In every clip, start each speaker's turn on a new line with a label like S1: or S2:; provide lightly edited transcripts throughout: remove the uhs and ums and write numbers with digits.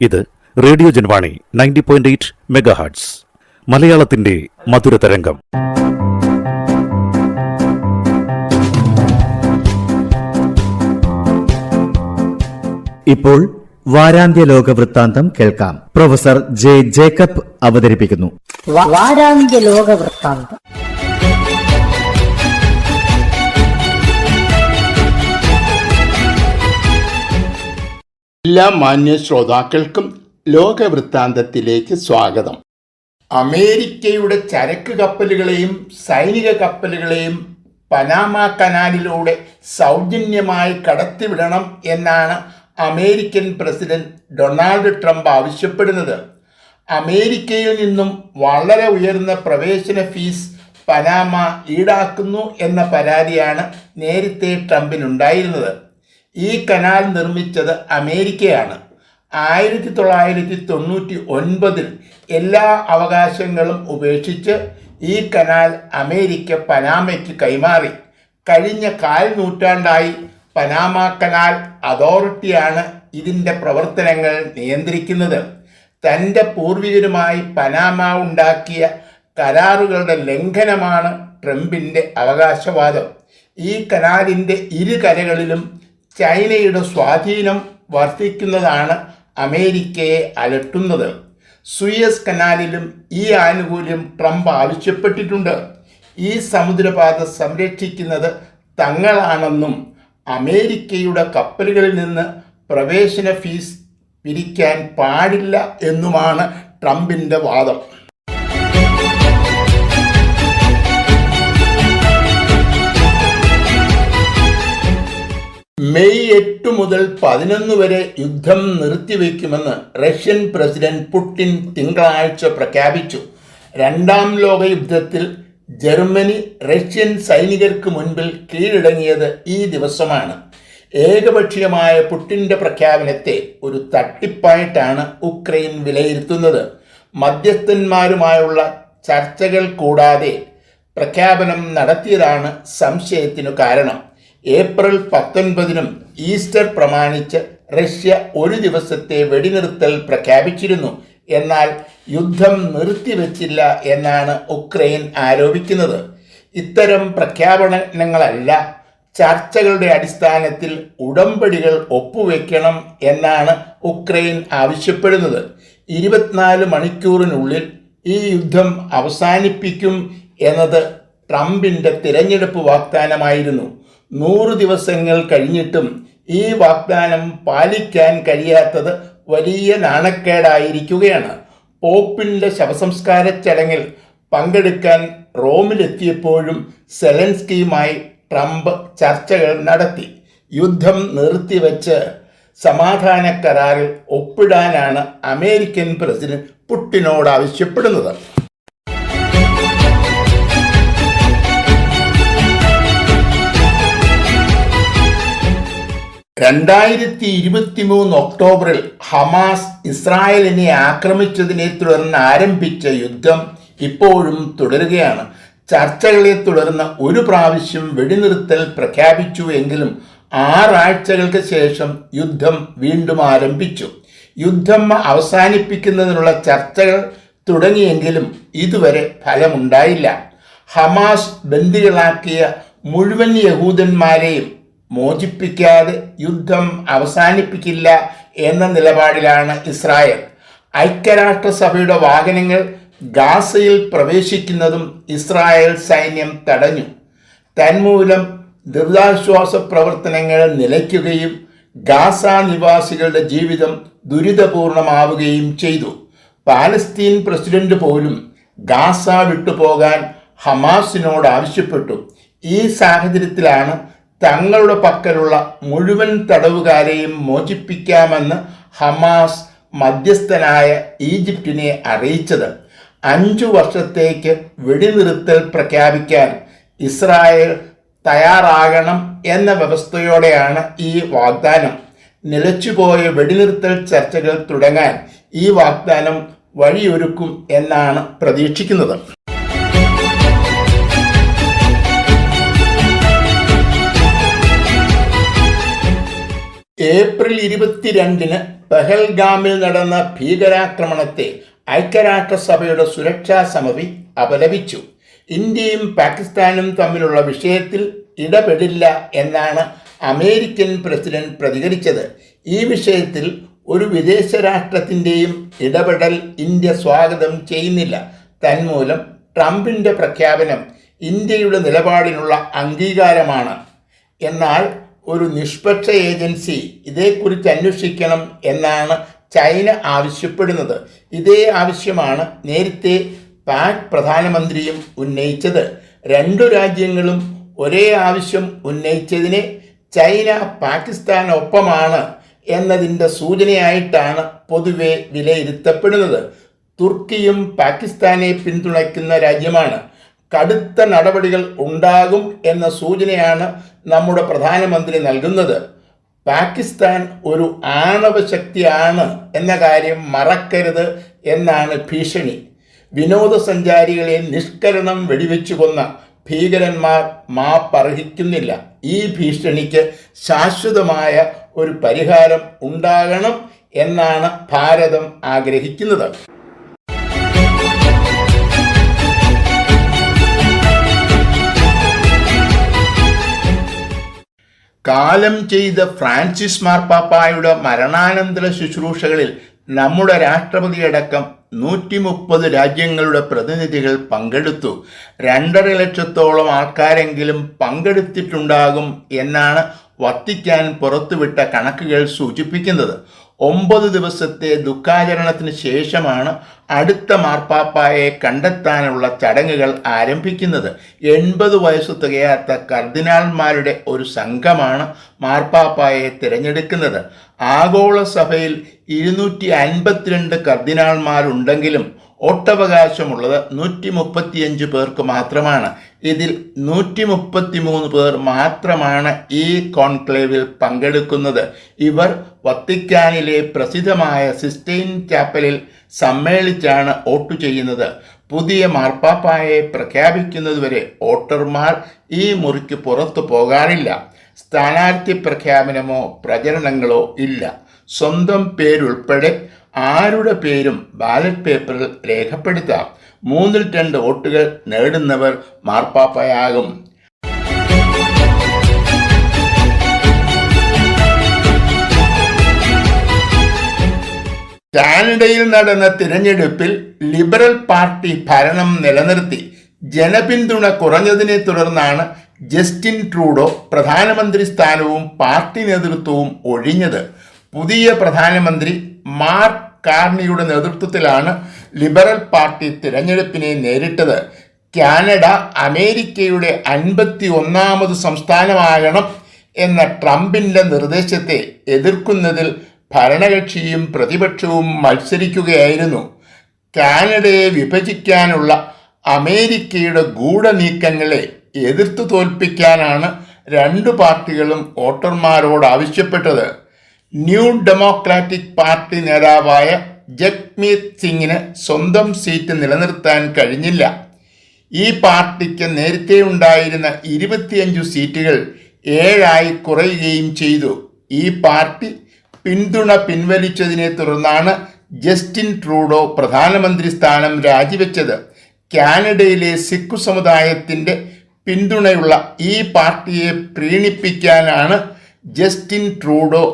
S1: ഇത് radio Janvani 90.8 megahertz മലയാളത്തിന്റെ മധുരതരംഗം.
S2: ഇപ്പോൾ വാരാന്ത്യ ലോക വൃത്താന്തം കേൾക്കാം. പ്രൊഫസർ ജെ ജേക്കബ് അവതരിപ്പിക്കുന്നു.
S3: വാരാന്ത്യ ലോക വൃത്താന്തം.
S4: എല്ലാ മാന്യ ശ്രോതാക്കൾക്കും ലോകവൃത്താന്തത്തിലേക്ക് സ്വാഗതം. അമേരിക്കയുടെ ചരക്ക് കപ്പലുകളെയും സൈനിക കപ്പലുകളെയും പനാമ കനാലിലൂടെ സൗജന്യമായി കടത്തിവിടണം എന്നാണ് അമേരിക്കൻ പ്രസിഡന്റ് ഡൊണാൾഡ് ട്രംപ് ആവശ്യപ്പെടുന്നത്. അമേരിക്കയിൽ നിന്നും വളരെ ഉയർന്ന പ്രവേശന ഫീസ് പനാമ ഈടാക്കുന്നു എന്ന പരാതിയാണ് നേരത്തെ ട്രംപിനുണ്ടായിരുന്നത്. ഈ കനാൽ നിർമ്മിച്ചത് അമേരിക്കയാണ്. 1999 എല്ലാ അവകാശങ്ങളും ഉപേക്ഷിച്ച് ഈ കനാൽ അമേരിക്ക പനാമയ്ക്ക് കൈമാറി. കഴിഞ്ഞ 1/4 നൂറ്റാണ്ടായി പനാമ കനാൽ അതോറിറ്റിയാണ് ഇതിൻ്റെ പ്രവർത്തനങ്ങൾ നിയന്ത്രിക്കുന്നത്. തൻ്റെ പൂർവികരുമായി പനാമ ഉണ്ടാക്കിയ കരാറുകളുടെ ലംഘനമാണ് ട്രംപിൻ്റെ അവകാശവാദം. ഈ കനാലിൻ്റെ ഇരുകരകളിലും ചൈനയുടെ സ്വാധീനം വർദ്ധിക്കുന്നതാണ് അമേരിക്കയെ അലട്ടുന്നത്. സൂയസ് കനാലിലും ഈ ആനുകൂല്യം ട്രംപ് ആവശ്യപ്പെട്ടിട്ടുണ്ട്. ഈ സമുദ്രപാത സംരക്ഷിക്കുന്നത് തങ്ങളാണെന്നും അമേരിക്കയുടെ കപ്പലുകളിൽ നിന്ന് പ്രവേശന ഫീസ് പിരിക്കാൻ പാടില്ല എന്നുമാണ് ട്രംപിൻ്റെ വാദം. മെയ് 8 മുതൽ 11 വരെ യുദ്ധം നിർത്തിവെക്കുമെന്ന് റഷ്യൻ പ്രസിഡന്റ് പുടിൻ തിങ്കളാഴ്ച പ്രഖ്യാപിച്ചു. 2ാം ലോക യുദ്ധത്തിൽ ജർമ്മനി റഷ്യൻ സൈനികർക്ക് മുൻപിൽ കീഴടങ്ങിയത് ഈ ദിവസമാണ്. ഏകപക്ഷീയമായ പുടിൻ്റെ പ്രഖ്യാപനത്തെ ഒരു തട്ടിപ്പായിട്ടാണ് ഉക്രൈൻ വിലയിരുത്തുന്നത്. മധ്യസ്ഥന്മാരുമായുള്ള ചർച്ചകൾ കൂടാതെ പ്രഖ്യാപനം നടത്തിയതാണ് സംശയത്തിനു കാരണം. ഏപ്രിൽ 19 ഈസ്റ്റർ പ്രമാണിച്ച് റഷ്യ ഒരു ദിവസത്തെ വെടിനിർത്തൽ പ്രഖ്യാപിച്ചിരുന്നു. എന്നാൽ യുദ്ധം നിർത്തിവെച്ചില്ല എന്നാണ് ഉക്രൈൻ ആരോപിക്കുന്നത്. ഇത്തരം പ്രഖ്യാപനങ്ങളല്ല, ചർച്ചകളുടെ അടിസ്ഥാനത്തിൽ ഉടമ്പടികൾ ഒപ്പുവെക്കണം എന്നാണ് ഉക്രൈൻ ആവശ്യപ്പെടുന്നത്. 24 മണിക്കൂറിനുള്ളിൽ ഈ യുദ്ധം അവസാനിപ്പിക്കും എന്നത് ട്രംപിൻ്റെ തിരഞ്ഞെടുപ്പ് വാഗ്ദാനമായിരുന്നു. 100 ദിവസങ്ങൾ കഴിഞ്ഞിട്ടും ഈ വാഗ്ദാനം പാലിക്കാൻ കഴിയാത്തത് വലിയ നാണക്കേടായിരിക്കുകയാണ്. പോപ്പിൻ്റെ ശവസംസ്കാര ചടങ്ങിൽ പങ്കെടുക്കാൻ റോമിലെത്തിയപ്പോഴും സെലൻസ്കിയുമായി ട്രംപ് ചർച്ചകൾ നടത്തി. യുദ്ധം നിർത്തിവെച്ച് സമാധാന കരാറിൽ ഒപ്പിടാനാണ് അമേരിക്കൻ പ്രസിഡന്റ് പുടിനോട് ആവശ്യപ്പെടുന്നത്. 2023 ഒക്ടോബറിൽ ഹമാസ് ഇസ്രായേലിനെ ആക്രമിച്ചതിനെ തുടർന്ന് ആരംഭിച്ച യുദ്ധം ഇപ്പോഴും തുടരുകയാണ്. ചർച്ചകളെ തുടർന്ന് ഒരു പ്രാവശ്യം വെടിനിർത്തൽ പ്രഖ്യാപിച്ചു എങ്കിലും 6 ആഴ്ചകൾക്ക് ശേഷം യുദ്ധം വീണ്ടും ആരംഭിച്ചു. യുദ്ധം അവസാനിപ്പിക്കുന്നതിനുള്ള ചർച്ചകൾ തുടങ്ങിയെങ്കിലും ഇതുവരെ ഫലമുണ്ടായില്ല. ഹമാസ് ബന്ദികളാക്കിയ മുഴുവൻ യഹൂദന്മാരെയും മോചിപ്പിക്കാതെ യുദ്ധം അവസാനിപ്പിക്കില്ല എന്ന നിലപാടിലാണ് ഇസ്രായേൽ. ഐക്യരാഷ്ട്രസഭയുടെ വാഹനങ്ങൾ ഗാസയിൽ പ്രവേശിക്കുന്നതും ഇസ്രായേൽ സൈന്യം തടഞ്ഞു. തന്മൂലം ദുരിതാശ്വാസ പ്രവർത്തനങ്ങൾ നിലയ്ക്കുകയും ഗാസ നിവാസികളുടെ ജീവിതം ദുരിതപൂർണമാവുകയും ചെയ്തു. പാലസ്തീൻ പ്രസിഡന്റ് പോലും ഗാസ വിട്ടുപോകാൻ ഹമാസിനോട് ആവശ്യപ്പെട്ടു. ഈ സാഹചര്യത്തിലാണ് തങ്ങളുടെ പക്കലുള്ള മുഴുവൻ തടവുകാരെയും മോചിപ്പിക്കാമെന്ന് ഹമാസ് മധ്യസ്ഥനായ ഈജിപ്തിനെ അറിയിച്ചത്. 5 വർഷത്തേക്ക് വെടിനിർത്തൽ പ്രഖ്യാപിക്കാൻ ഇസ്രായേൽ തയ്യാറാകണം എന്ന വ്യവസ്ഥയോടെയാണ് ഈ വാഗ്ദാനം. നിലച്ചുപോയ വെടിനിർത്തൽ ചർച്ചകൾ തുടങ്ങാൻ ഈ വാഗ്ദാനം വഴിയൊരുക്കും എന്നാണ് പ്രതീക്ഷിക്കുന്നത്. ഏപ്രിൽ 22-ന് പെഹൽഗാമിൽ നടന്ന ഭീകരാക്രമണത്തെ ഐക്യരാഷ്ട്രസഭയുടെ സുരക്ഷാ സമിതി അപലപിച്ചു. ഇന്ത്യയും പാകിസ്ഥാനും തമ്മിലുള്ള വിഷയത്തിൽ ഇടപെടില്ല എന്നാണ് അമേരിക്കൻ പ്രസിഡന്റ് പ്രതികരിച്ചത്. ഈ വിഷയത്തിൽ ഒരു വിദേശ രാഷ്ട്രത്തിൻ്റെയും ഇടപെടൽ ഇന്ത്യ സ്വാഗതം ചെയ്യുന്നില്ല. തന്മൂലം ട്രംപിൻ്റെ പ്രഖ്യാപനം ഇന്ത്യയുടെ നിലപാടിനുള്ള അംഗീകാരമാണ്. എന്നാൽ ഒരു നിഷ്പക്ഷ ഏജൻസി ഇതേക്കുറിച്ച് അന്വേഷിക്കണം എന്നാണ് ചൈന ആവശ്യപ്പെടുന്നത്. ഇതേ ആവശ്യമാണ് നേരത്തെ പാക് പ്രധാനമന്ത്രിയും ഉന്നയിച്ചത്. രണ്ടു രാജ്യങ്ങളും ഒരേ ആവശ്യം ഉന്നയിച്ചതിനെ ചൈന പാകിസ്ഥാനൊപ്പമാണ് എന്നതിൻ്റെ സൂചനയായിട്ടാണ് പൊതുവെ വിലയിരുത്തപ്പെടുന്നത്. തുർക്കിയും പാകിസ്ഥാനെ പിന്തുണയ്ക്കുന്ന രാജ്യമാണ്. കടുത്ത നടപടികൾ ഉണ്ടാകും എന്ന സൂചനയാണ് നമ്മുടെ പ്രധാനമന്ത്രി നൽകുന്നത്. പാകിസ്ഥാൻ ഒരു ആണവ ശക്തിയാണ് എന്ന കാര്യം മറക്കരുത് എന്നാണ് ഭീഷണി. വിനോദസഞ്ചാരികളെ നിഷ്കരണം വെടിവെച്ചു കൊന്ന ഭീകരന്മാർ മാപ്പർഹിക്കുന്നില്ല. ഈ ഭീഷണിക്ക് ശാശ്വതമായ ഒരു പരിഹാരം ഉണ്ടാകണം എന്നാണ് ഭാരതം ആഗ്രഹിക്കുന്നത്. കാലം ചെയ്ത ഫ്രാൻസിസ് മാർപ്പാപ്പായുടെ മരണാനന്തര ശുശ്രൂഷകളിൽ നമ്മുടെ രാഷ്ട്രപതിയടക്കം 130 രാജ്യങ്ങളുടെ പ്രതിനിധികൾ പങ്കെടുത്തു. 2.5 ലക്ഷത്തോളം ആൾക്കാരെങ്കിലും പങ്കെടുത്തിട്ടുണ്ടാകും എന്നാണ് വത്തിക്കാൻ പുറത്തുവിട്ട കണക്കുകൾ സൂചിപ്പിക്കുന്നത്. 9 ദിവസത്തെ ദുഃഖാചരണത്തിന് ശേഷമാണ് അടുത്ത മാർപ്പാപ്പായെ കണ്ടെത്താനുള്ള ചടങ്ങുകൾ ആരംഭിക്കുന്നത്. 80 വയസ്സ് തികയാത്ത കർദിനാൾമാരുടെ ഒരു സംഘമാണ് മാർപ്പാപ്പായെ തിരഞ്ഞെടുക്കുന്നത്. ആഗോള സഭയിൽ 252 കർദിനാൾമാരുണ്ടെങ്കിലും വോട്ടവകാശമുള്ളത് 135 പേർക്ക് മാത്രമാണ്. ഇതിൽ 133 പേർ മാത്രമാണ് ഈ കോൺക്ലേവിൽ പങ്കെടുക്കുന്നത്. ഇവർ വത്തിക്കാനിലെ പ്രസിദ്ധമായ സിസ്റ്റൈൻ ചാപ്പലിൽ സമ്മേളിച്ചാണ് വോട്ട് ചെയ്യുന്നത്. പുതിയ മാർപ്പാപ്പായെ പ്രഖ്യാപിക്കുന്നതുവരെ വോട്ടർമാർ ഈ മുറിക്ക് പുറത്തു പോകാറില്ല. സ്ഥാനാർത്ഥി പ്രഖ്യാപനമോ പ്രചരണങ്ങളോ ഇല്ല. സ്വന്തം പേരുൾപ്പെടെ ആരുടെ പേരും ബാലറ്റ് പേപ്പറിൽ രേഖപ്പെടുത്താം. 2/3 വോട്ടുകൾ നേടുന്നവർ മാർപ്പാപ്പയാകും. കാനഡയിൽ നടന്ന തിരഞ്ഞെടുപ്പിൽ ലിബറൽ പാർട്ടി ഭരണം നിലനിർത്തി. ജനപിന്തുണ കുറഞ്ഞതിനെ തുടർന്നാണ് ജസ്റ്റിൻ ട്രൂഡോ പ്രധാനമന്ത്രി സ്ഥാനവും പാർട്ടി നേതൃത്വവും ഒഴിഞ്ഞത്. പുതിയ പ്രധാനമന്ത്രി മാർക്ക് കാർണിയുടെ നേതൃത്വത്തിലാണ് ലിബറൽ പാർട്ടി തിരഞ്ഞെടുപ്പിനെ നേരിട്ടത്. കാനഡ അമേരിക്കയുടെ 51ാമത് സംസ്ഥാനമാകണം എന്ന ട്രംപിൻ്റെ നിർദ്ദേശത്തെ എതിർക്കുന്നതിൽ ഭരണകക്ഷിയും പ്രതിപക്ഷവും മത്സരിക്കുകയായിരുന്നു. കാനഡയെ വിഭജിക്കാനുള്ള അമേരിക്കയുടെ ഗൂഢനീക്കങ്ങളെ എതിർത്തു തോൽപ്പിക്കാനാണ് രണ്ടു പാർട്ടികളും വോട്ടർമാരോട് ആവശ്യപ്പെട്ടത്. ന്യൂ ഡെമോക്രാറ്റിക് പാർട്ടി നേതാവായ ജഗ്മീത് സിംഗിന് സ്വന്തം സീറ്റ് നിലനിർത്താൻ കഴിഞ്ഞില്ല. ഈ പാർട്ടിക്ക് നേരത്തെ ഉണ്ടായിരുന്ന 25 സീറ്റുകൾ 7 കുറയുകയും ചെയ്തു. ഈ പാർട്ടി പിന്തുണ പിൻവലിച്ചതിനെ തുടർന്നാണ് ജസ്റ്റിൻ ട്രൂഡോ പ്രധാനമന്ത്രി സ്ഥാനം രാജിവെച്ചത്. കാനഡയിലെ സിഖ് സമുദായത്തിൻ്റെ പിന്തുണയുള്ള ഈ പാർട്ടിയെ പ്രീണിപ്പിക്കാനാണ് ജസ്റ്റിൻ ട്രൂഡോ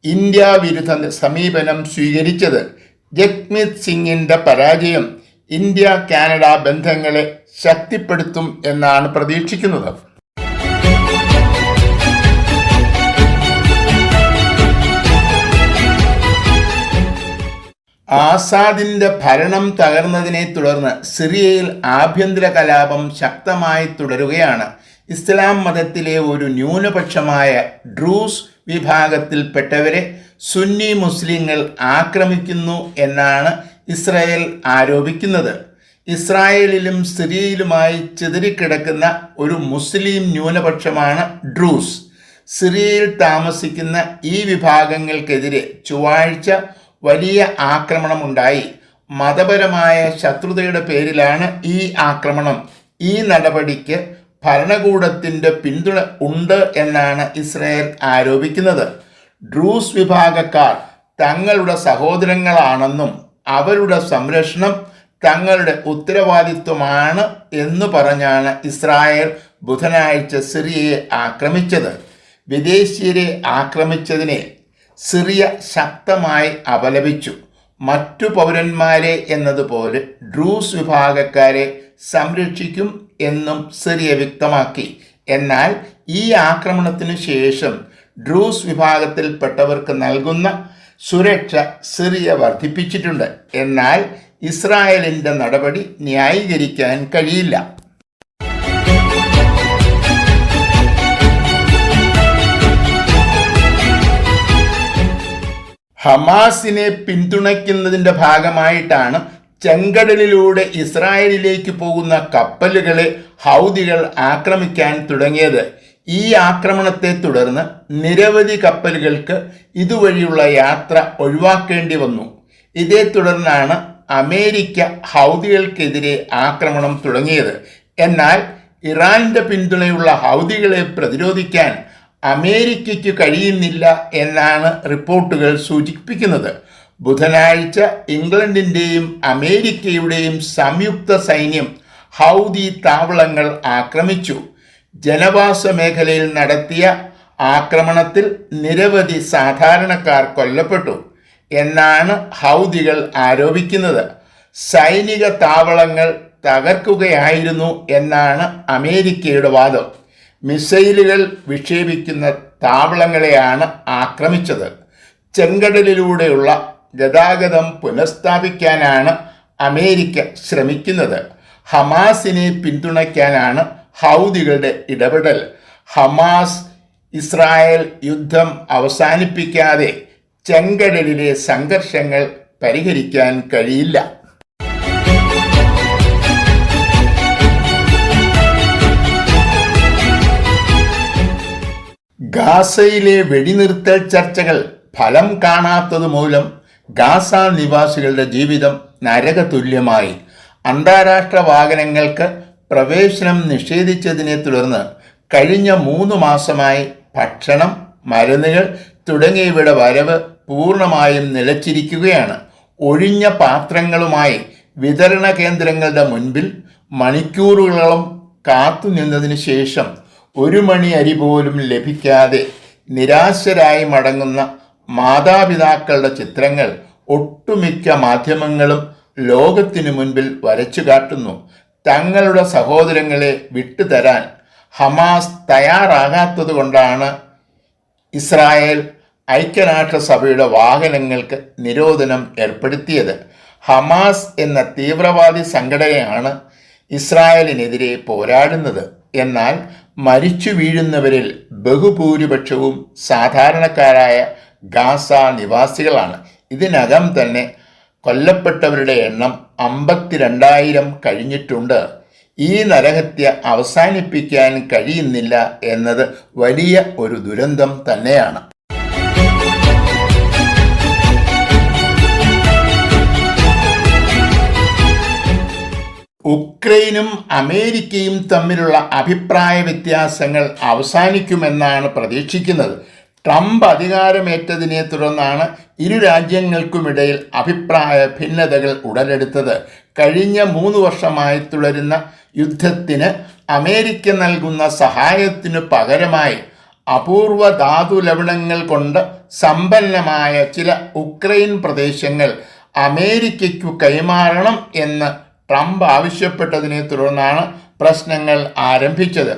S4: ഇന്ത്യ വിരുദ്ധ സമീപനം സ്വീകരിച്ചത്. ജഗ്മീത് സിംഗിൻ്റെ പരാജയം ഇന്ത്യ കാനഡ ബന്ധങ്ങളെ ശക്തിപ്പെടുത്തും എന്നാണ് പ്രതീക്ഷിക്കുന്നത്. ആസാദിൻ്റെ ഭരണം തകർന്നതിനെ തുടർന്ന് സിറിയയിൽ ആഭ്യന്തര കലാപം ശക്തമായി തുടരുകയാണ്. ഇസ്ലാം മതത്തിലെ ഒരു ന്യൂനപക്ഷമായ ഡ്രൂസ് വിഭാഗത്തിൽപ്പെട്ടവരെ സുന്നി മുസ്ലിങ്ങൾ ആക്രമിക്കുന്നു എന്നാണ് ഇസ്രായേൽ ആരോപിക്കുന്നത്. ഇസ്രായേലിലും സിറിയയിലുമായി ചിതറിക്കിടക്കുന്ന ഒരു മുസ്ലിം ന്യൂനപക്ഷമാണ് ഡ്രൂസ്. സിറിയയിൽ താമസിക്കുന്ന ഈ വിഭാഗങ്ങൾക്കെതിരെ ചൊവ്വാഴ്ച വലിയ ആക്രമണമുണ്ടായി. മതപരമായ ശത്രുതയുടെ പേരിലാണ് ഈ ആക്രമണം. ഈ നടപടിക്ക് ഭരണകൂടത്തിൻ്റെ പിന്തുണ ഉണ്ട് എന്നാണ് ഇസ്രായേൽ ആരോപിക്കുന്നത്. ഡ്രൂസ് വിഭാഗക്കാർ തങ്ങളുടെ സഹോദരങ്ങളാണെന്നും അവരുടെ സംരക്ഷണം തങ്ങളുടെ ഉത്തരവാദിത്വമാണ് എന്ന് പറഞ്ഞാണ് ഇസ്രായേൽ ബുധനാഴ്ച സിറിയയെ ആക്രമിച്ചത്. വിദേശീയരെ ആക്രമിച്ചതിനെ സിറിയ ശക്തമായി അപലപിച്ചു. മറ്റു പൗരന്മാരെ എന്നതുപോലെ ഡ്രൂസ് വിഭാഗക്കാരെ സംരക്ഷിക്കും എന്നും സിറിയ വ്യക്തമാക്കി. എന്നാൽ ഈ ആക്രമണത്തിനു ശേഷം ഡ്രൂസ് വിഭാഗത്തിൽപ്പെട്ടവർക്ക് നൽകുന്ന സുരക്ഷ സിറിയ വർദ്ധിപ്പിച്ചിട്ടുണ്ട്. എന്നാൽ ഇസ്രായേലിൻ്റെ നടപടി ന്യായീകരിക്കാൻ കഴിയില്ല. ഹമാസിനെ പിന്തുണയ്ക്കുന്നതിൻ്റെ ഭാഗമായിട്ടാണ് ചെങ്കടലിലൂടെ ഇസ്രായേലിലേക്ക് പോകുന്ന കപ്പലുകളെ ഹൗദികൾ ആക്രമിക്കാൻ തുടങ്ങിയത്. ഈ ആക്രമണത്തെ തുടർന്ന് നിരവധി കപ്പലുകൾക്ക് ഇതുവഴിയുള്ള യാത്ര ഒഴിവാക്കേണ്ടി വന്നു. ഇതേ തുടർന്നാണ് അമേരിക്ക ഹൗദികൾക്കെതിരെ ആക്രമണം തുടങ്ങിയത്. എന്നാൽ ഇറാന്റെ പിന്തുണയുള്ള ഹൗദികളെ പ്രതിരോധിക്കാൻ അമേരിക്കയ്ക്ക് കഴിയുന്നില്ല എന്നാണ് റിപ്പോർട്ടുകൾ സൂചിപ്പിക്കുന്നത്. ബുധനാഴ്ച ഇംഗ്ലണ്ടിൻ്റെയും അമേരിക്കയുടെയും സംയുക്ത സൈന്യം ഹൗദി താവളങ്ങൾ ആക്രമിച്ചു. ജനവാസ മേഖലയിൽ നടത്തിയ ആക്രമണത്തിൽ നിരവധി സാധാരണക്കാർ കൊല്ലപ്പെട്ടു എന്നാണ് ഹൗദികൾ ആരോപിക്കുന്നത്. സൈനിക താവളങ്ങൾ തകർക്കുകയായിരുന്നു എന്നാണ് അമേരിക്കയുടെ വാദം. മിസൈലുകൾ വിക്ഷേപിക്കുന്ന താവളങ്ങളെയാണ് ആക്രമിച്ചത്. ചെങ്കടലിലൂടെയുള്ള ഗതാഗതം പുനഃസ്ഥാപിക്കാനാണ് അമേരിക്ക ശ്രമിക്കുന്നത്. ഹമാസിനെ പിന്തുണയ്ക്കാനാണ് ഹൗദികളുടെ ഇടപെടൽ. ഹമാസ് ഇസ്രായേൽ യുദ്ധം അവസാനിപ്പിക്കാതെ ചെങ്കടലിലെ സംഘർഷങ്ങൾ പരിഹരിക്കാൻ കഴിയില്ല. ഗാസയിലെ വെടിനിർത്തൽ ചർച്ചകൾ ഫലം കാണാത്തതുമൂലം ഗാസ നിവാസികളുടെ ജീവിതം നരകതുല്യമായി. അന്താരാഷ്ട്ര വാഹനങ്ങൾക്ക് പ്രവേശനം നിഷേധിച്ചതിനെ തുടർന്ന് കഴിഞ്ഞ 3 മാസമായി ഭക്ഷണം, മരുന്നുകൾ തുടങ്ങിയവയുടെ വരവ് പൂർണ്ണമായും നിലച്ചിരിക്കുകയാണ്. ഒഴിഞ്ഞ പാത്രങ്ങളുമായി വിതരണ കേന്ദ്രങ്ങളുടെ മുൻപിൽ മണിക്കൂറുകളോളം കാത്തുനിന്നതിന് ശേഷം 1 മണി അരി പോലും ലഭിക്കാതെ നിരാശരായി മടങ്ങുന്ന മാതാപിതാക്കളുടെ ചിത്രങ്ങൾ ഒട്ടുമിക്ക മാധ്യമങ്ങളും ലോകത്തിനു മുൻപിൽ വരച്ചു കാട്ടുന്നു. തങ്ങളുടെ സഹോദരങ്ങളെ വിട്ടുതരാൻ ഹമാസ് തയ്യാറാകാത്തതുകൊണ്ടാണ് ഇസ്രായേൽ ഐക്യരാഷ്ട്രസഭയുടെ വാഹനങ്ങൾക്ക് നിരോധനം ഏർപ്പെടുത്തിയത്. ഹമാസ് എന്ന തീവ്രവാദി സംഘടനയാണ് ഇസ്രായേലിനെതിരെ പോരാടുന്നത്. എന്നാൽ മരിച്ചു വീഴുന്നവരിൽ ബഹുഭൂരിപക്ഷവും സാധാരണക്കാരായ ഗാസ നിവാസികളാണ്. ഇതിനകം തന്നെ കൊല്ലപ്പെട്ടവരുടെ എണ്ണം 52,000 കഴിഞ്ഞിട്ടുണ്ട്. ഈ നരഹത്യ അവസാനിപ്പിക്കാൻ കഴിയുന്നില്ല എന്നത് വലിയ ഒരു ദുരന്തം തന്നെയാണ്. ഉക്രൈനും അമേരിക്കയും തമ്മിലുള്ള അഭിപ്രായ വ്യത്യാസങ്ങൾ അവസാനിക്കുമെന്നാണ് പ്രതീക്ഷിക്കുന്നത്. ട്രംപ് അധികാരമേറ്റതിനെ തുടർന്നാണ് ഇരു രാജ്യങ്ങൾക്കുമിടയിൽ അഭിപ്രായ ഭിന്നതകൾ ഉടലെടുത്തത്. കഴിഞ്ഞ 3 വർഷമായി തുടരുന്ന യുദ്ധത്തിന് അമേരിക്ക നൽകുന്ന സഹായത്തിനു പകരമായി അപൂർവ ധാതു ലവണങ്ങൾ കൊണ്ട് സമ്പന്നമായ ചില ഉക്രൈൻ പ്രദേശങ്ങൾ അമേരിക്കയ്ക്കു കൈമാറണം എന്ന് ട്രംപ് ആവശ്യപ്പെട്ടതിനെ തുടർന്നാണ് പ്രശ്നങ്ങൾ ആരംഭിച്ചത്.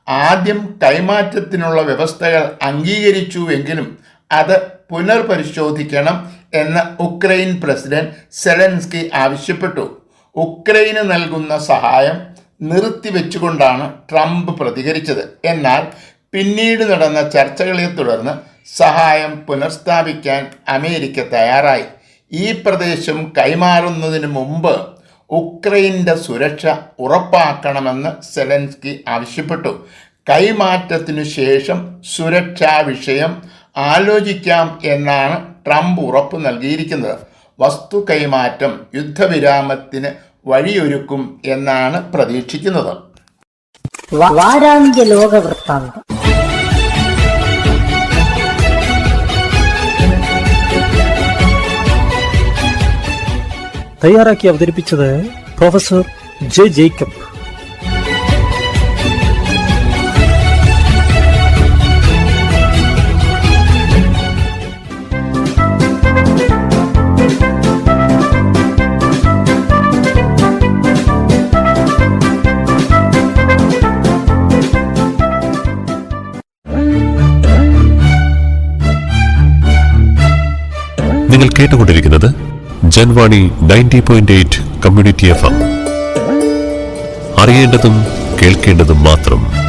S4: ആദ്യം കൈമാറ്റത്തിനുള്ള വ്യവസ്ഥകൾ അംഗീകരിച്ചുവെങ്കിലും അത് പുനർപരിശോധിക്കണം എന്ന് ഉക്രൈൻ പ്രസിഡന്റ് സെലൻസ്കി ആവശ്യപ്പെട്ടു. ഉക്രൈന് നൽകുന്ന സഹായം നിർത്തിവെച്ചുകൊണ്ടാണ് ട്രംപ് പ്രതികരിച്ചത്. എന്നാൽ പിന്നീട് നടന്ന ചർച്ചകളെ തുടർന്ന് സഹായം പുനഃസ്ഥാപിക്കാൻ അമേരിക്ക തയ്യാറായി. ഈ പ്രദേശം കൈമാറുന്നതിന് മുമ്പ് ഉക്രൈൻ്റെ സുരക്ഷ ഉറപ്പാക്കണമെന്ന് സെലൻസ്കി ആവശ്യപ്പെട്ടു. കൈമാറ്റത്തിനു ശേഷം സുരക്ഷാ വിഷയം ആലോചിക്കാം എന്നാണ് ട്രംപ് ഉറപ്പ് നൽകിയിരിക്കുന്നത്. വസ്തു കൈമാറ്റം യുദ്ധവിരാമത്തിന് വഴിയൊരുക്കും എന്നാണ് പ്രതീക്ഷിക്കുന്നത്.
S3: വാരാന്ത്യ ലോക വൃത്താന്തം.
S5: തയ്യാറാക്കി അവതരിപ്പിച്ചത് പ്രൊഫസർ ജെ ജേക്കബ്.
S6: നിങ്ങൾ കേട്ടുകൊണ്ടിരിക്കുന്നത് ജൻവാണി 90.8 കമ്മ്യൂണിറ്റി FM. അറിയേണ്ടതും കേൾക്കേണ്ടതും മാത്രം.